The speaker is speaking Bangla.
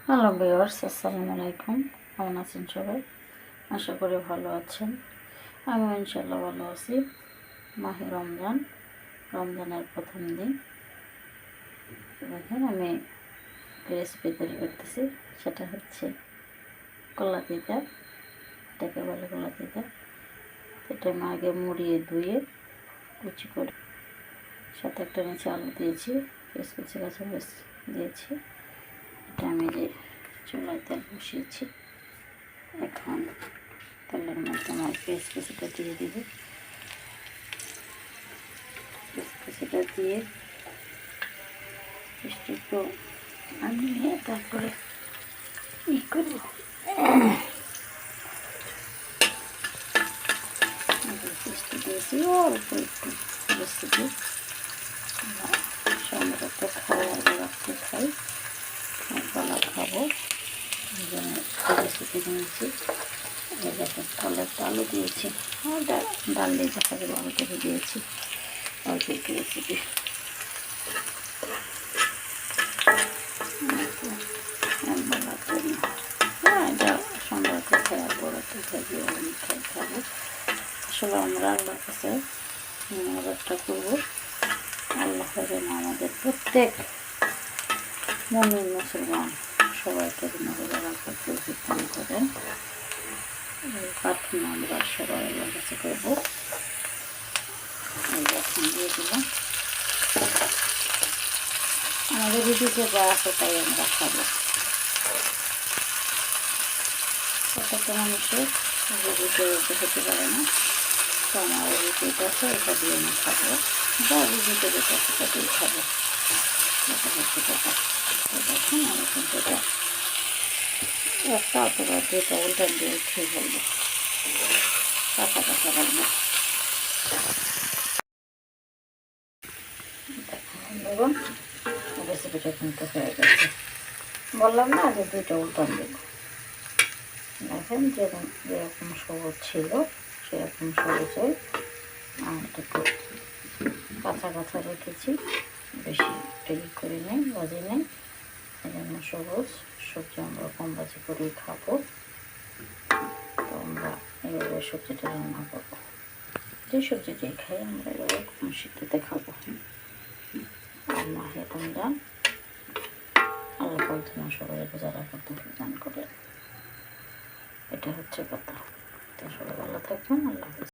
হ্যালো ভিউয়ার্স, আসসালামু আলাইকুম। কেমন আছেন সবাই? আশা করি ভালো আছেন। আমিও ইনশাল্লাহ ভালো আছি। মাহে রমজানের প্রথম দিন। দেখেন আমি রেসিপি তৈরি করতেছি। সেটা হচ্ছে কলা তিতা, এটাকে বলে কলা তিতা। এটা আমি আগে মুড়িয়ে ধুয়ে কুচি করে, সাথে একটা নিচে আলু দিয়েছি, কুচি কাঁচামরিচ দিয়েছি। এটা আমি যে চুলায় তেল বসিয়েছি, এখন তেলের মধ্যে আমার কুচিটা দিয়ে দিব। কুচিটা দিয়ে একটু নামিয়ে তারপরে করব। দিয়েছি অল্প একটু রেসিপি, সম্ভবত খাওয়া রাখতে খাই, গলা খাবো, রেসিপি নিয়েছি। কলার আলু দিয়েছি, ডাল দিয়ে দেখা যাবে আলু থেকে দিয়েছি অল্প একটু রেসিপি। এটা সন্ধ্যা কোথায় আর বড় কোথায় দিয়ে মিঠাই খাবো। আসলে আমরা আল্লাহর কাছে একটা করবো, আল্লাহ যেন আমাদের প্রত্যেক মুমিন মুসলমান সবাইকে রোজা রাখার তৌফিক দান করেন। প্রার্থনা আমরা সবাই আল্লাহর কাছে করবো। এখন দিয়ে দিলাম আমাদের রুটিতে যা আছে তাই আমরা খাবো। প্রত্যেকটা মানুষের রুটিতে হতে পারে না, তো আমার রুটিটা আছে, এটা দিয়ে আমি খাবো, বা রুটিতে যেটা সেটা দিয়ে খাবো। দেখুন আমি কিন্তু এটা একটা অথবা দুটা উল্টা দিয়ে খেয়ে ফেলবো, কাঁচা কাঁচা রাখবো। দেখুন রেসিপিটা কিন্তু হয়ে গেছে। বললাম না যে দুইটা উল্টান দেব। দেখেন যেরকম সবুজ ছিল সেরকম সবুজ হয়, আর একটু কাঁচা কাঁচা রেখেছি, বেশি দেরি করে নেই, ভাজি নেই, এজন্য সবুজ সবজি আমরা কম ভাজি করেই খাবো। তো আমরা এইভাবে সবজিটা রান্না করবো, যে সবজিটাই খাই আমরা এভাবে কম সিদ্ধতে খাবো। আর মাহে রমজান আল্লাহ প্রার্থনা সবাই রোজা রাখার তৌফিক দান করে, এটা হচ্ছে কথা। তো সবাই ভালো থাকবেন। আল্লাহ হাফেজ।